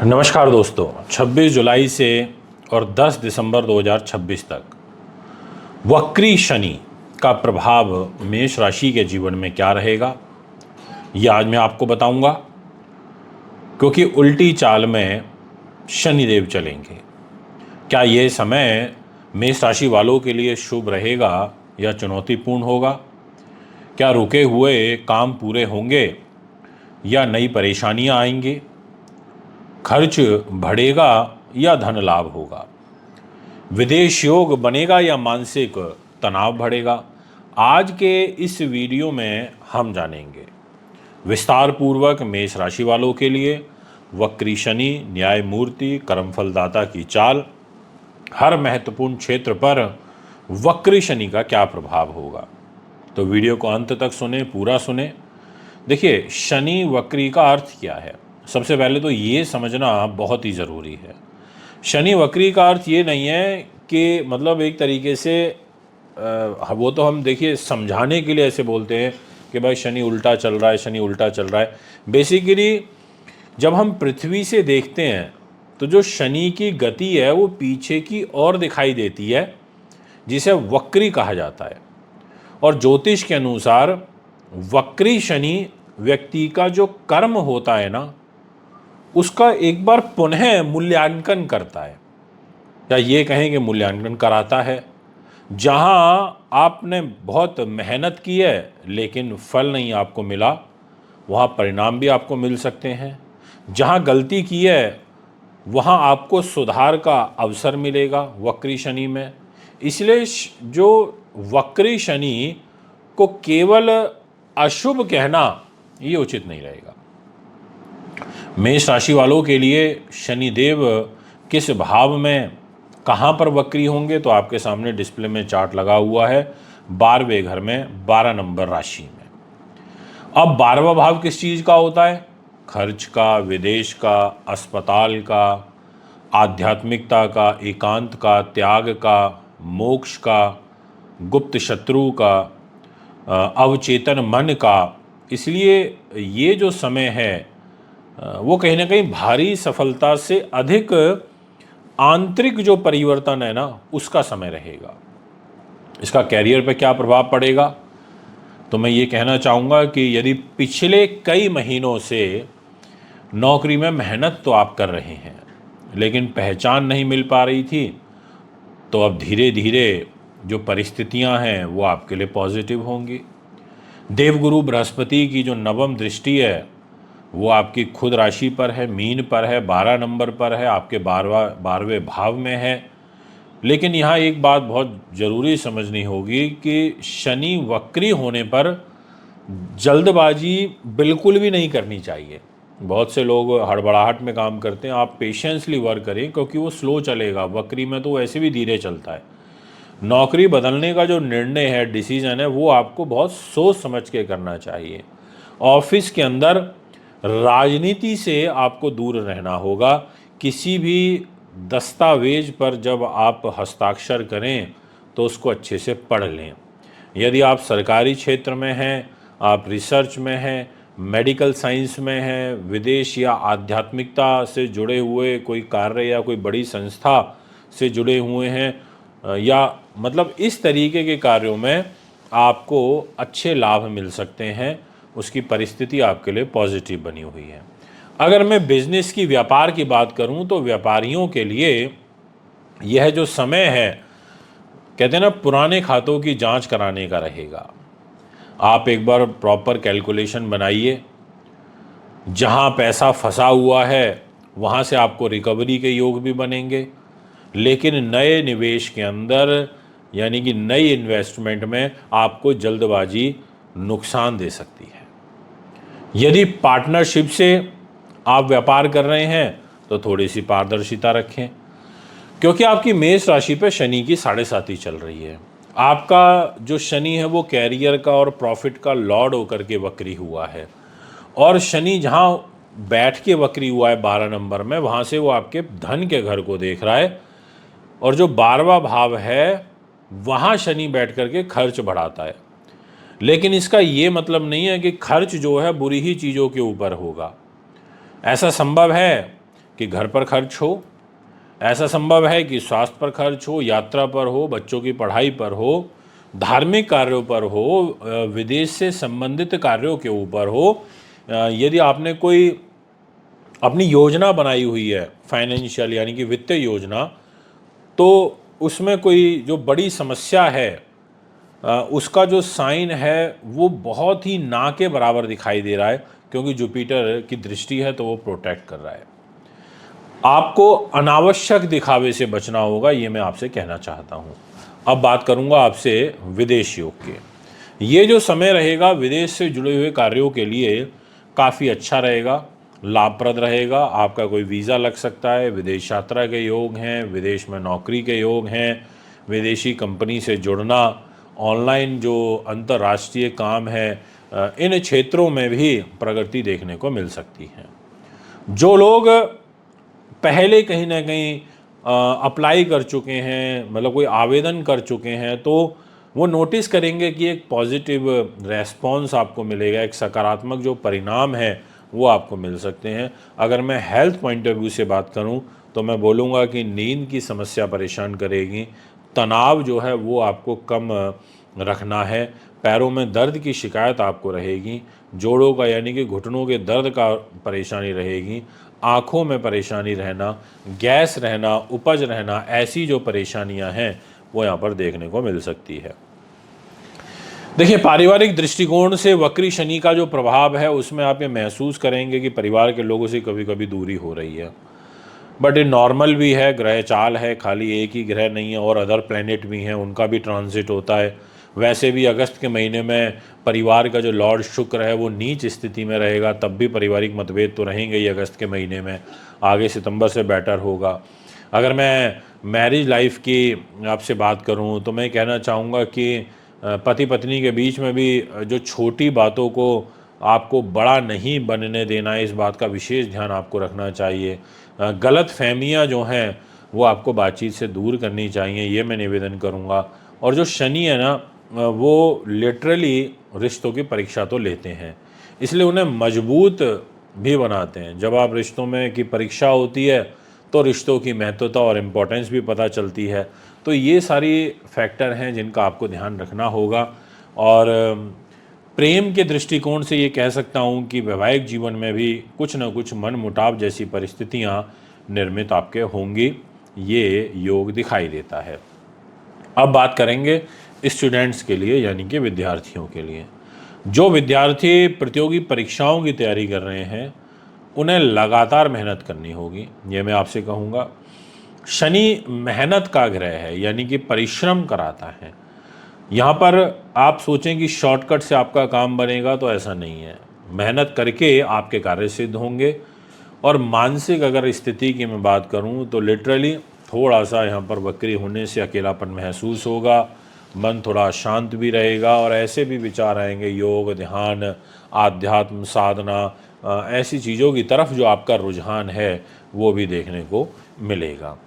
नमस्कार दोस्तों, 26 जुलाई से और 10 दिसंबर 2026 तक वक्री शनि का प्रभाव मेष राशि के जीवन में क्या रहेगा, यह आज मैं आपको बताऊंगा। क्योंकि उल्टी चाल में शनिदेव चलेंगे। क्या यह समय मेष राशि वालों के लिए शुभ रहेगा या चुनौतीपूर्ण होगा? क्या रुके हुए काम पूरे होंगे या नई परेशानियां आएंगी? खर्च बढ़ेगा या धन लाभ होगा? विदेश योग बनेगा या मानसिक तनाव बढ़ेगा? आज के इस वीडियो में हम जानेंगे विस्तार पूर्वक मेष राशि वालों के लिए वक्री शनि, न्यायमूर्ति, कर्मफलदाता की चाल, हर महत्वपूर्ण क्षेत्र पर वक्री शनि का क्या प्रभाव होगा। तो वीडियो को अंत तक सुने, पूरा सुने। देखिए, शनि वक्री का अर्थ क्या है? सबसे पहले तो ये समझना बहुत ही ज़रूरी है। शनि वक्री का अर्थ ये नहीं है कि मतलब एक तरीके से वो तो हम देखिए समझाने के लिए ऐसे बोलते हैं कि भाई शनि उल्टा चल रहा है, शनि उल्टा चल रहा है। बेसिकली जब हम पृथ्वी से देखते हैं तो जो शनि की गति है वो पीछे की ओर दिखाई देती है, जिसे वक्री कहा जाता है। और ज्योतिष के अनुसार वक्री शनि व्यक्ति का जो कर्म होता है ना, उसका एक बार पुनः मूल्यांकन करता है, या ये कहें कि मूल्यांकन कराता है। जहां आपने बहुत मेहनत की है लेकिन फल नहीं आपको मिला, वहां परिणाम भी आपको मिल सकते हैं। जहां गलती की है वहां आपको सुधार का अवसर मिलेगा वक्री शनि में। इसलिए जो वक्री शनि को केवल अशुभ कहना ये उचित नहीं रहेगा। मेष राशि वालों के लिए शनिदेव किस भाव में कहाँ पर वक्री होंगे, तो आपके सामने डिस्प्ले में चार्ट लगा हुआ है। 12वें घर में 12 नंबर राशि में। अब 12वां भाव किस चीज़ का होता है? खर्च का, विदेश का, अस्पताल का, आध्यात्मिकता का, एकांत का, त्याग का, मोक्ष का, गुप्त शत्रु का, अवचेतन मन का। इसलिए ये जो समय है वो कहीं ना कहीं भारी सफलता से अधिक आंतरिक जो परिवर्तन है ना, उसका समय रहेगा। इसका कैरियर पे क्या प्रभाव पड़ेगा? तो मैं ये कहना चाहूँगा कि यदि पिछले कई महीनों से नौकरी में मेहनत तो आप कर रहे हैं लेकिन पहचान नहीं मिल पा रही थी, तो अब धीरे धीरे जो परिस्थितियां हैं वो आपके लिए पॉजिटिव होंगी। देवगुरु बृहस्पति की जो नवम दृष्टि है वो आपकी खुद राशि पर है, मीन पर है, 12 नंबर पर है, आपके 12वें भाव में है। लेकिन यहाँ एक बात बहुत ज़रूरी समझनी होगी कि शनि वक्री होने पर जल्दबाजी बिल्कुल भी नहीं करनी चाहिए। बहुत से लोग हड़बड़ाहट में काम करते हैं। आप पेशेंसली वर्क करें क्योंकि वो स्लो चलेगा। वक्री में तो वैसे भी धीरे चलता है। नौकरी बदलने का जो निर्णय है, डिसीजन है, वो आपको बहुत सोच समझ के करना चाहिए। ऑफिस के अंदर राजनीति से आपको दूर रहना होगा। किसी भी दस्तावेज पर जब आप हस्ताक्षर करें तो उसको अच्छे से पढ़ लें। यदि आप सरकारी क्षेत्र में हैं, आप रिसर्च में हैं, मेडिकल साइंस में हैं, विदेश या आध्यात्मिकता से जुड़े हुए कोई कार्य या कोई बड़ी संस्था से जुड़े हुए हैं, या मतलब इस तरीके के कार्यों में आपको अच्छे लाभ मिल सकते हैं। उसकी परिस्थिति आपके लिए पॉजिटिव बनी हुई है। अगर मैं बिजनेस की, व्यापार की बात करूं तो व्यापारियों के लिए यह जो समय है, कहते हैं ना, पुराने खातों की जांच कराने का रहेगा। आप एक बार प्रॉपर कैलकुलेशन बनाइए। जहां पैसा फंसा हुआ है वहां से आपको रिकवरी के योग भी बनेंगे। लेकिन नए निवेश के अंदर, यानी कि नई इन्वेस्टमेंट में, आपको जल्दबाजी नुकसान दे सकती है। यदि पार्टनरशिप से आप व्यापार कर रहे हैं तो थोड़ी सी पारदर्शिता रखें, क्योंकि आपकी मेष राशि पे शनि की 7.5 चल रही है। आपका जो शनि है वो कैरियर का और प्रॉफिट का लॉर्ड होकर के वक्री हुआ है। और शनि जहाँ बैठ के वक्री हुआ है 12 नंबर में, वहाँ से वो आपके धन के घर को देख रहा है। और जो 12वां भाव है वहाँ शनि बैठ करके खर्च बढ़ाता है। लेकिन इसका ये मतलब नहीं है कि खर्च जो है बुरी ही चीज़ों के ऊपर होगा। ऐसा संभव है कि घर पर खर्च हो, ऐसा संभव है कि स्वास्थ्य पर खर्च हो, यात्रा पर हो, बच्चों की पढ़ाई पर हो, धार्मिक कार्यों पर हो, विदेश से संबंधित कार्यों के ऊपर हो। यदि आपने कोई अपनी योजना बनाई हुई है फाइनेंशियल यानी कि वित्तीय योजना, तो उसमें कोई जो बड़ी समस्या है उसका जो साइन है वो बहुत ही ना के बराबर दिखाई दे रहा है, क्योंकि जुपिटर की दृष्टि है तो वो प्रोटेक्ट कर रहा है। आपको अनावश्यक दिखावे से बचना होगा, ये मैं आपसे कहना चाहता हूँ। अब बात करूँगा आपसे विदेश योग के। ये जो समय रहेगा विदेश से जुड़े हुए कार्यों के लिए काफ़ी अच्छा रहेगा, लाभप्रद रहेगा। आपका कोई वीज़ा लग सकता है, विदेश यात्रा के योग हैं, विदेश में नौकरी के योग हैं, विदेशी कंपनी से जुड़ना, ऑनलाइन जो अंतर्राष्ट्रीय काम है, इन क्षेत्रों में भी प्रगति देखने को मिल सकती है। जो लोग पहले कहीं ना कहीं अप्लाई कर चुके हैं, मतलब कोई आवेदन कर चुके हैं, तो वो नोटिस करेंगे कि एक पॉजिटिव रेस्पॉन्स आपको मिलेगा, एक सकारात्मक जो परिणाम है वो आपको मिल सकते हैं। अगर मैं हेल्थ पॉइंट ऑफ व्यू से बात करूं तो मैं बोलूँगा कि नींद की समस्या परेशान करेगी, तनाव जो है वो आपको कम रखना है, पैरों में दर्द की शिकायत आपको रहेगी, जोड़ों का यानी कि घुटनों के दर्द का परेशानी रहेगी, आँखों में परेशानी रहना, गैस रहना, उपज रहना, ऐसी जो परेशानियां हैं वो यहाँ पर देखने को मिल सकती है। देखिए, पारिवारिक दृष्टिकोण से वक्री शनि का जो प्रभाव है उसमें आप ये महसूस करेंगे कि परिवार के लोगों से कभी कभी दूरी हो रही है, बट ये नॉर्मल भी है, ग्रह चाल है, खाली एक ही ग्रह नहीं है और अदर प्लैनेट भी हैं, उनका भी ट्रांजिट होता है। वैसे भी अगस्त के महीने में परिवार का जो लॉर्ड शुक्र है वो नीच स्थिति में रहेगा, तब भी पारिवारिक मतभेद तो रहेंगे ही अगस्त के महीने में, आगे सितंबर से बेटर होगा। अगर मैं मैरिज लाइफ की आपसे बात करूं तो मैं कहना चाहूँगा कि पति पत्नी के बीच में भी जो छोटी बातों को आपको बड़ा नहीं बनने देना है, इस बात का विशेष ध्यान आपको रखना चाहिए। गलत फहमियाँ जो हैं वो आपको बातचीत से दूर करनी चाहिए, ये मैं निवेदन करूँगा। और जो शनि है ना, वो लिटरली रिश्तों की परीक्षा तो लेते हैं, इसलिए उन्हें मजबूत भी बनाते हैं। जब आप रिश्तों में की परीक्षा होती है तो रिश्तों की महत्वता और इम्पोर्टेंस भी पता चलती है। तो ये सारी फैक्टर हैं जिनका आपको ध्यान रखना होगा। और प्रेम के दृष्टिकोण से ये कह सकता हूँ कि वैवाहिक जीवन में भी कुछ न कुछ मनमुटाव जैसी परिस्थितियाँ निर्मित आपके होंगी, ये योग दिखाई देता है। अब बात करेंगे स्टूडेंट्स के लिए यानी कि विद्यार्थियों के लिए। जो विद्यार्थी प्रतियोगी परीक्षाओं की तैयारी कर रहे हैं उन्हें लगातार मेहनत करनी होगी, ये मैं आपसे कहूँगा। शनि मेहनत का ग्रह है यानी कि परिश्रम कराता है। यहाँ पर आप सोचें कि शॉर्टकट से आपका काम बनेगा, तो ऐसा नहीं है। मेहनत करके आपके कार्य सिद्ध होंगे। और मानसिक अगर स्थिति की मैं बात करूँ तो लिटरली थोड़ा सा यहाँ पर वक्री होने से अकेलापन महसूस होगा, मन थोड़ा अशांत भी रहेगा और ऐसे भी विचार आएंगे योग, ध्यान, आध्यात्म साधना, ऐसी चीज़ों की तरफ जो आपका रुझान है वो भी देखने को मिलेगा।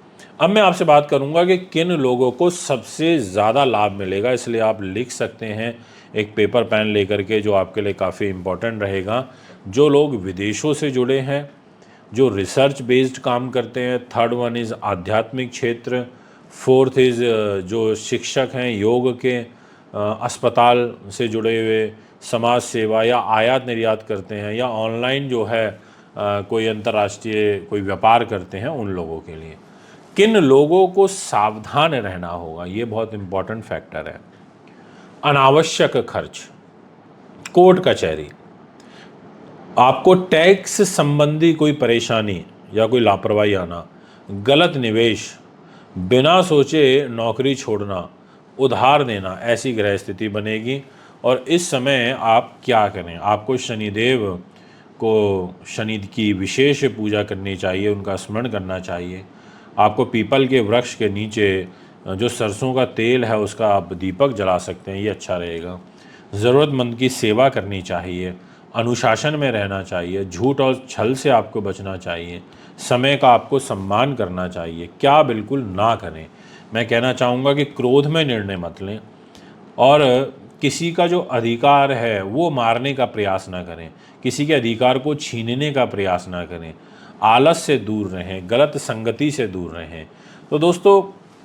अब मैं आपसे बात करूंगा कि किन लोगों को सबसे ज़्यादा लाभ मिलेगा, इसलिए आप लिख सकते हैं एक पेपर पेन लेकर के, जो आपके लिए काफ़ी इम्पोर्टेंट रहेगा। जो लोग विदेशों से जुड़े हैं, जो रिसर्च बेस्ड काम करते हैं, थर्ड वन इज़ आध्यात्मिक क्षेत्र, फोर्थ इज़ जो शिक्षक हैं योग के, अस्पताल से जुड़े हुए, समाज सेवा या आयात निर्यात करते हैं, या ऑनलाइन जो है कोई अंतर्राष्ट्रीय कोई व्यापार करते हैं, उन लोगों के लिए किन लोगों को सावधान रहना होगा, ये बहुत इंपॉर्टेंट फैक्टर है। अनावश्यक खर्च, कोर्ट कचहरी, आपको टैक्स संबंधी कोई परेशानी या कोई लापरवाही आना, गलत निवेश, बिना सोचे नौकरी छोड़ना, उधार देना, ऐसी ग्रह स्थिति बनेगी। और इस समय आप क्या करें, आपको शनिदेव को, शनि की विशेष पूजा करनी चाहिए, उनका स्मरण करना चाहिए। आपको पीपल के वृक्ष के नीचे जो सरसों का तेल है उसका आप दीपक जला सकते हैं, ये अच्छा रहेगा। ज़रूरतमंद की सेवा करनी चाहिए, अनुशासन में रहना चाहिए, झूठ और छल से आपको बचना चाहिए, समय का आपको सम्मान करना चाहिए। क्या बिल्कुल ना करें, मैं कहना चाहूँगा कि क्रोध में निर्णय मत लें और किसी का जो अधिकार है वो मारने का प्रयास ना करें, किसी के अधिकार को छीनने का प्रयास ना करें। आलस से दूर रहें, गलत संगति से दूर रहें। तो दोस्तों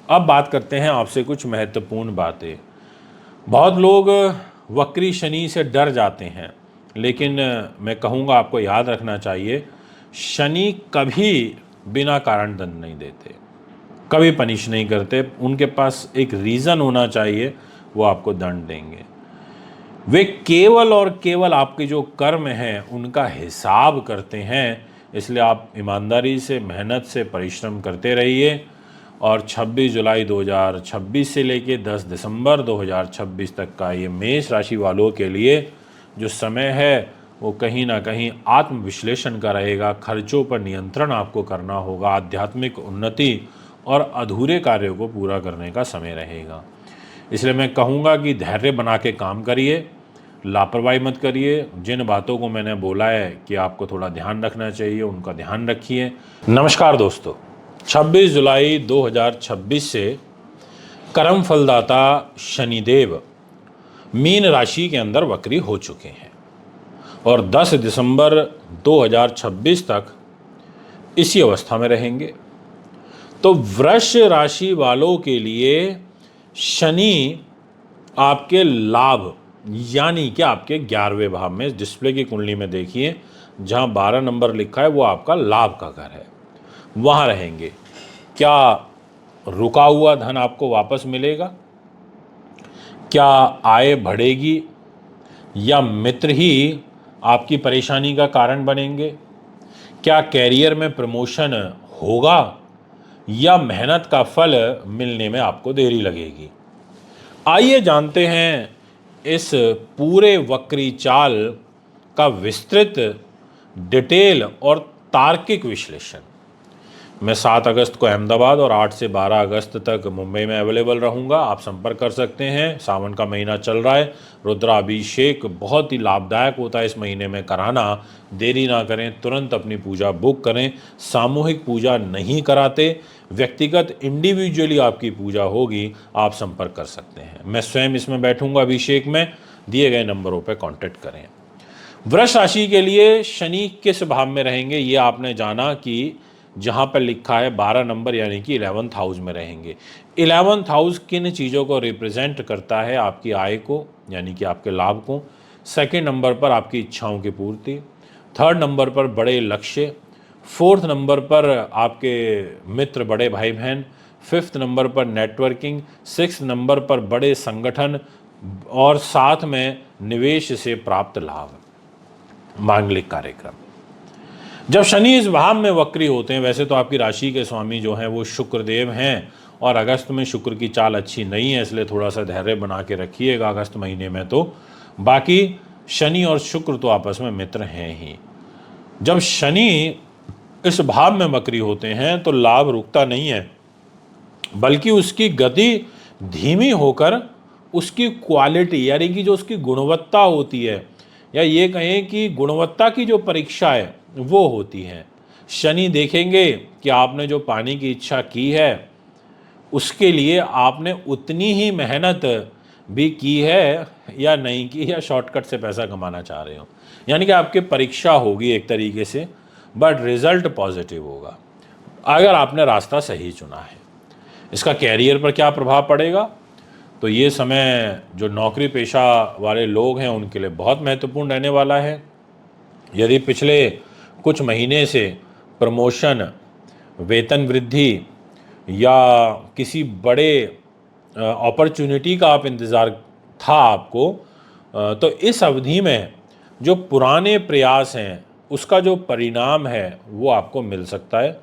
अब बात करते हैं आपसे कुछ महत्वपूर्ण बातें। बहुत लोग वक्री शनि से डर जाते हैं, लेकिन मैं कहूँगा आपको याद रखना चाहिए, शनि कभी बिना कारण दंड नहीं देते, कभी पनिश नहीं करते। उनके पास एक रीज़न होना चाहिए, वो आपको दंड देंगे। वे केवल और केवल आपके जो कर्म हैं उनका हिसाब करते हैं, इसलिए आप ईमानदारी से, मेहनत से परिश्रम करते रहिए। और 26 जुलाई 2026 से लेके 10 दिसंबर 2026 तक का ये मेष राशि वालों के लिए जो समय है वो कहीं ना कहीं आत्मविश्लेषण का रहेगा। खर्चों पर नियंत्रण आपको करना होगा, आध्यात्मिक उन्नति और अधूरे कार्यों को पूरा करने का समय रहेगा। इसलिए मैं कहूँगा कि धैर्य बना के काम करिए, लापरवाही मत करिए। जिन बातों को मैंने बोला है कि आपको थोड़ा ध्यान रखना चाहिए, उनका ध्यान रखिए। नमस्कार दोस्तों, 26 जुलाई 2026 से कर्म फलदाता शनिदेव मीन राशि के अंदर वक्री हो चुके हैं और 10 दिसंबर 2026 तक इसी अवस्था में रहेंगे। तो वृष राशि वालों के लिए शनि आपके लाभ यानी कि आपके 11वें भाव में, डिस्प्ले की कुंडली में देखिए जहां 12 नंबर लिखा है वो आपका लाभ का घर है, वहां रहेंगे। क्या रुका हुआ धन आपको वापस मिलेगा? क्या आय बढ़ेगी? या मित्र ही आपकी परेशानी का कारण बनेंगे? क्या कैरियर में प्रमोशन होगा या मेहनत का फल मिलने में आपको देरी लगेगी? आइए जानते हैं इस पूरे वक्री चाल का विस्तृत, डिटेल और तार्किक विश्लेषण। मैं 7 अगस्त को अहमदाबाद और 8 से 12 अगस्त तक मुंबई में अवेलेबल रहूंगा। आप संपर्क कर सकते हैं। सावन का महीना चल रहा है, रुद्राभिषेक बहुत ही लाभदायक होता है इस महीने में कराना। देरी ना करें, तुरंत अपनी पूजा बुक करें। सामूहिक पूजा नहीं कराते, व्यक्तिगत इंडिविजुअली आपकी पूजा होगी, आप संपर्क कर सकते हैं। मैं स्वयं इसमें बैठूंगा अभिषेक में। दिए गए नंबरों पर कॉन्टैक्ट करें। वृष राशि के लिए शनि किस भाव में रहेंगे ये आपने जाना कि जहाँ पर लिखा है 12 नंबर यानी कि 11th हाउस में रहेंगे। 11th हाउस किन चीज़ों को रिप्रेजेंट करता है? आपकी आय को यानी कि आपके लाभ को। सेकंड नंबर पर आपकी इच्छाओं की पूर्ति, थर्ड नंबर पर बड़े लक्ष्य, फोर्थ नंबर पर आपके मित्र, बड़े भाई बहन, फिफ्थ नंबर पर नेटवर्किंग, सिक्स्थ नंबर पर बड़े संगठन और साथ में निवेश से प्राप्त लाभ, मांगलिक कार्यक्रम। जब शनि इस भाव में वक्री होते हैं, वैसे तो आपकी राशि के स्वामी जो हैं वो शुक्रदेव हैं और अगस्त में शुक्र की चाल अच्छी नहीं है, इसलिए थोड़ा सा धैर्य बना के रखिएगा अगस्त महीने में। तो बाकी शनि और शुक्र तो आपस में मित्र हैं ही। जब शनि इस भाव में वक्री होते हैं तो लाभ रुकता नहीं है, बल्कि उसकी गति धीमी होकर उसकी क्वालिटी यानी कि जो उसकी गुणवत्ता होती है, या ये कहें कि गुणवत्ता की जो परीक्षा है वो होती है। शनि देखेंगे कि आपने जो पाने की इच्छा की है उसके लिए आपने उतनी ही मेहनत भी की है या नहीं की, या शॉर्टकट से पैसा कमाना चाह रहे हो। यानी कि आपकी परीक्षा होगी एक तरीके से, बट रिजल्ट पॉजिटिव होगा अगर आपने रास्ता सही चुना है। इसका कैरियर पर क्या प्रभाव पड़ेगा? तो ये समय जो नौकरी पेशा वाले लोग हैं उनके लिए बहुत महत्वपूर्ण रहने वाला है। यदि पिछले कुछ महीने से प्रमोशन, वेतन वृद्धि या किसी बड़े अपॉर्चुनिटी का आप इंतज़ार था आपको, तो इस अवधि में जो पुराने प्रयास हैं उसका जो परिणाम है वो आपको मिल सकता है।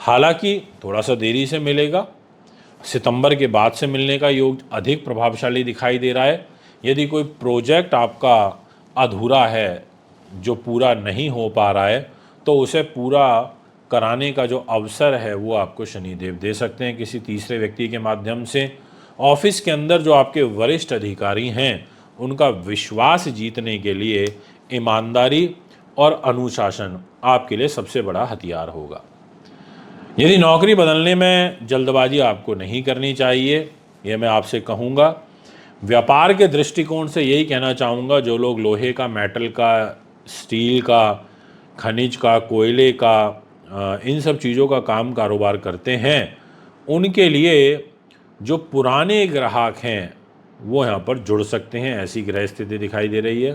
हालांकि थोड़ा सा देरी से मिलेगा, सितंबर के बाद से मिलने का योग अधिक प्रभावशाली दिखाई दे रहा है। यदि कोई प्रोजेक्ट आपका अधूरा है, जो पूरा नहीं हो पा रहा है, तो उसे पूरा कराने का जो अवसर है वो आपको शनिदेव दे सकते हैं किसी तीसरे व्यक्ति के माध्यम से। ऑफिस के अंदर जो आपके वरिष्ठ अधिकारी हैं उनका विश्वास जीतने के लिए ईमानदारी और अनुशासन आपके लिए सबसे बड़ा हथियार होगा। यदि नौकरी बदलने में जल्दबाजी आपको नहीं करनी चाहिए, यह मैं आपसे कहूँगा। व्यापार के दृष्टिकोण से यही कहना चाहूँगा, जो लोग लोहे का, मेटल का, स्टील का, खनिज का, कोयले का, इन सब चीज़ों का काम कारोबार करते हैं उनके लिए जो पुराने ग्राहक हैं वो यहाँ पर जुड़ सकते हैं, ऐसी ग्रह स्थिति दिखाई दे रही है।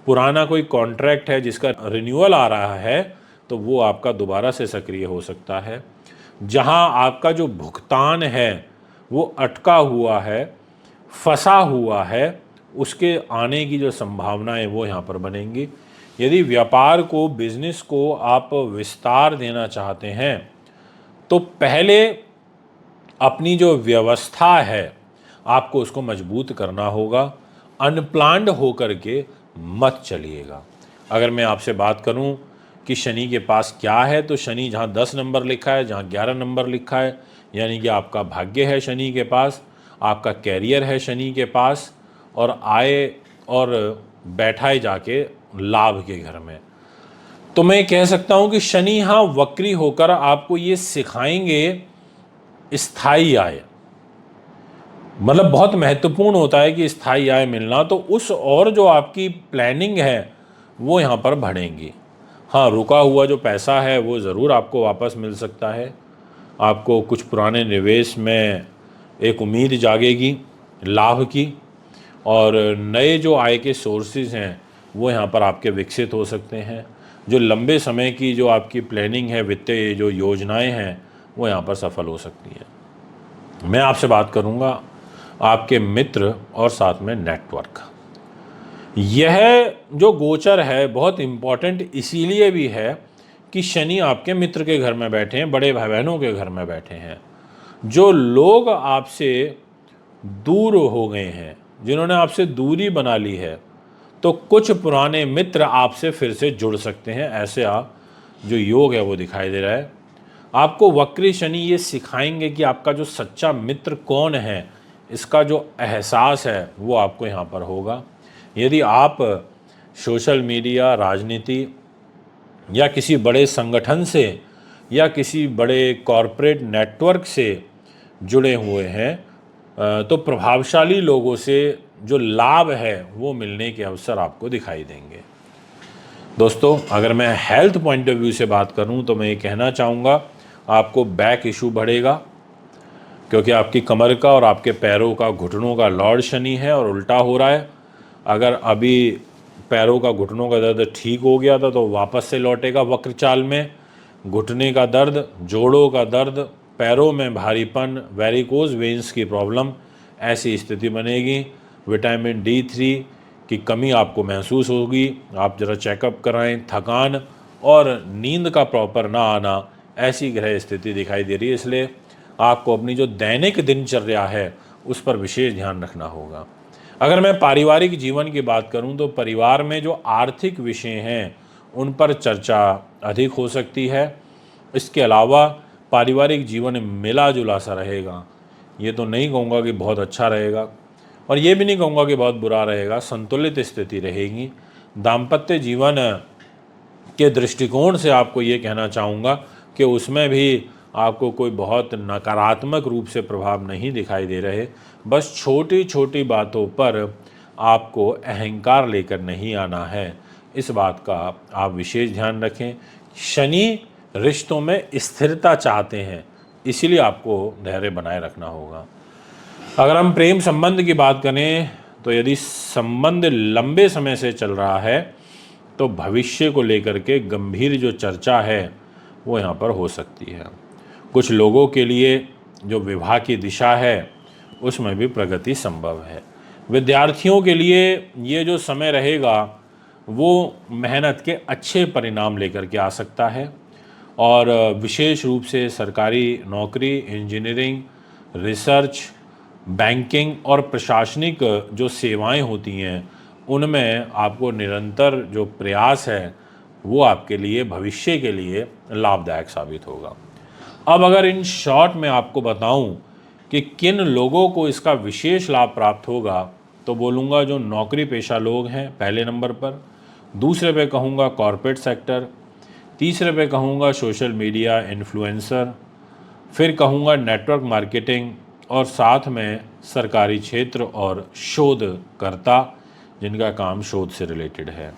पुराना कोई कॉन्ट्रैक्ट है जिसका रिन्यूअल आ रहा है तो वो आपका दोबारा से सक्रिय हो सकता है। जहाँ आपका जो भुगतान है वो अटका हुआ है, फंसा हुआ है, उसके आने की जो संभावनाएं वो यहाँ पर बनेंगी। यदि व्यापार को, बिजनेस को आप विस्तार देना चाहते हैं तो पहले अपनी जो व्यवस्था है आपको उसको मजबूत करना होगा। अनप्लान्ड होकर के मत चलिएगा। अगर मैं आपसे बात करूं कि शनि के पास क्या है, तो शनि जहां 10 नंबर लिखा है, जहां 11 नंबर लिखा है, यानी कि आपका भाग्य है शनि के पास, आपका कैरियर है शनि के पास, और आए और बैठा है जाके लाभ के घर में। तो मैं कह सकता हूं कि शनि यहाँ वक्री होकर आपको ये सिखाएंगे स्थायी आय। मतलब बहुत महत्वपूर्ण होता है कि स्थायी आय मिलना, तो उस और जो आपकी प्लानिंग है वो यहाँ पर बढ़ेंगी। हाँ, रुका हुआ जो पैसा है वो ज़रूर आपको वापस मिल सकता है। आपको कुछ पुराने निवेश में एक उम्मीद जागेगी लाभ की, और नए जो आय के सोर्सेज हैं वो यहाँ पर आपके विकसित हो सकते हैं। जो लंबे समय की जो आपकी प्लानिंग है, वित्तीय जो योजनाएं हैं, वो यहाँ पर सफल हो सकती हैं। मैं आपसे बात करूँगा आपके मित्र और साथ में नेटवर्क। यह जो गोचर है बहुत इम्पॉर्टेंट इसीलिए भी है कि शनि आपके मित्र के घर में बैठे हैं, बड़े भाई बहनों के घर में बैठे हैं। जो लोग आपसे दूर हो गए हैं, जिन्होंने आपसे दूरी बना ली है, तो कुछ पुराने मित्र आपसे फिर से जुड़ सकते हैं। ऐसे जो योग है वो दिखाई दे रहा है। आपको वक्री शनि ये सिखाएंगे कि आपका जो सच्चा मित्र कौन है, इसका जो एहसास है वो आपको यहाँ पर होगा। यदि आप सोशल मीडिया, राजनीति या किसी बड़े संगठन से या किसी बड़े कॉरपोरेट नेटवर्क से जुड़े हुए हैं, तो प्रभावशाली लोगों से जो लाभ है वो मिलने के अवसर आपको दिखाई देंगे। दोस्तों, अगर मैं हेल्थ पॉइंट ऑफ व्यू से बात करूं तो मैं ये कहना चाहूँगा आपको बैक इशू बढ़ेगा, क्योंकि आपकी कमर का और आपके पैरों का, घुटनों का लॉर्ड शनि है और उल्टा हो रहा है। अगर अभी पैरों का, घुटनों का दर्द ठीक हो गया था तो वापस से लौटेगा वक्र चाल में। घुटने का दर्द, जोड़ों का दर्द, पैरों में भारीपन, वेरिकोज वेन्स की प्रॉब्लम, ऐसी स्थिति बनेगी। विटामिन D3 की कमी आपको महसूस होगी। आप ज़रा चेकअप कराएं। थकान और नींद का प्रॉपर ना आना, ऐसी ग्रह स्थिति दिखाई दे रही है। इसलिए आपको अपनी जो दैनिक दिनचर्या है उस पर विशेष ध्यान रखना होगा। अगर मैं पारिवारिक जीवन की बात करूं तो परिवार में जो आर्थिक विषय हैं उन पर चर्चा अधिक हो सकती है। इसके अलावा पारिवारिक जीवन मिला जुला सा रहेगा। ये तो नहीं कहूँगा कि बहुत अच्छा रहेगा और ये भी नहीं कहूँगा कि बहुत बुरा रहेगा, संतुलित स्थिति रहेगी। दाम्पत्य जीवन के दृष्टिकोण से आपको ये कहना चाहूँगा कि उसमें भी आपको कोई बहुत नकारात्मक रूप से प्रभाव नहीं दिखाई दे रहे। बस छोटी छोटी बातों पर आपको अहंकार लेकर नहीं आना है, इस बात का आप विशेष ध्यान रखें। शनि रिश्तों में स्थिरता चाहते हैं, इसीलिए आपको धैर्य बनाए रखना होगा। अगर हम प्रेम संबंध की बात करें तो यदि संबंध लंबे समय से चल रहा है तो भविष्य को लेकर के गंभीर जो चर्चा है वो यहाँ पर हो सकती है। कुछ लोगों के लिए जो विवाह की दिशा है उसमें भी प्रगति संभव है। विद्यार्थियों के लिए ये जो समय रहेगा वो मेहनत के अच्छे परिणाम लेकर के आ सकता है, और विशेष रूप से सरकारी नौकरी, इंजीनियरिंग, रिसर्च, बैंकिंग और प्रशासनिक जो सेवाएं होती हैं उनमें आपको निरंतर जो प्रयास है वो आपके लिए भविष्य के लिए लाभदायक साबित होगा। अब अगर इन शॉर्ट में आपको बताऊं कि किन लोगों को इसका विशेष लाभ प्राप्त होगा, तो बोलूँगा जो नौकरी पेशा लोग हैं पहले नंबर पर, दूसरे पे कहूँगा कॉरपोरेट सेक्टर, तीसरे पे कहूँगा सोशल मीडिया इन्फ्लुएंसर, फिर कहूँगा नेटवर्क मार्केटिंग, और साथ में सरकारी क्षेत्र और शोधकर्ता जिनका काम शोध से रिलेटेड है।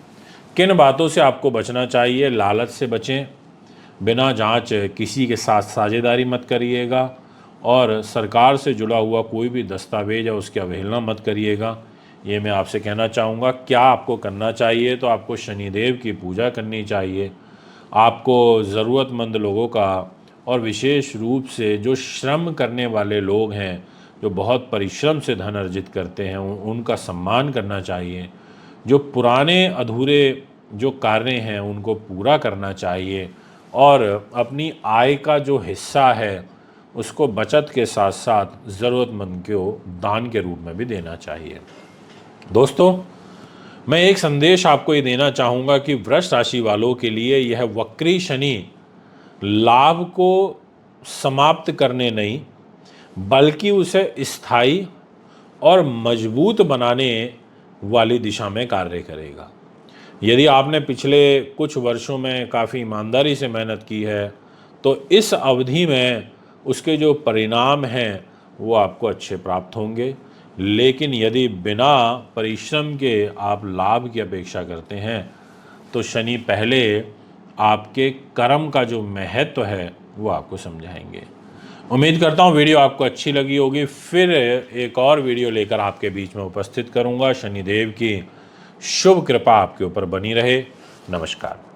किन बातों से आपको बचना चाहिए? लालच से बचें, बिना जांच किसी के साथ साझेदारी मत करिएगा और सरकार से जुड़ा हुआ कोई भी दस्तावेज है उसकी अवहेलना मत करिएगा। ये मैं आपसे कहना चाहूँगा। क्या आपको करना चाहिए? तो आपको शनिदेव की पूजा करनी चाहिए। आपको ज़रूरतमंद लोगों का और विशेष रूप से जो श्रम करने वाले लोग हैं, जो बहुत परिश्रम से धन अर्जित करते हैं, उनका सम्मान करना चाहिए। जो पुराने अधूरे जो कार्य हैं उनको पूरा करना चाहिए और अपनी आय का जो हिस्सा है उसको बचत के साथ साथ ज़रूरतमंद को दान के रूप में भी देना चाहिए। दोस्तों, मैं एक संदेश आपको ये देना चाहूँगा कि वृष राशि वालों के लिए यह वक्री शनि लाभ को समाप्त करने नहीं बल्कि उसे स्थायी और मजबूत बनाने वाली दिशा में कार्य करेगा। यदि आपने पिछले कुछ वर्षों में काफ़ी ईमानदारी से मेहनत की है तो इस अवधि में उसके जो परिणाम हैं वो आपको अच्छे प्राप्त होंगे। लेकिन यदि बिना परिश्रम के आप लाभ की अपेक्षा करते हैं तो शनि पहले आपके कर्म का जो महत्व है वो आपको समझाएंगे। उम्मीद करता हूँ वीडियो आपको अच्छी लगी होगी। फिर एक और वीडियो लेकर आपके बीच में उपस्थित करूँगा। शनिदेव की शुभ कृपा आपके ऊपर बनी रहे। नमस्कार।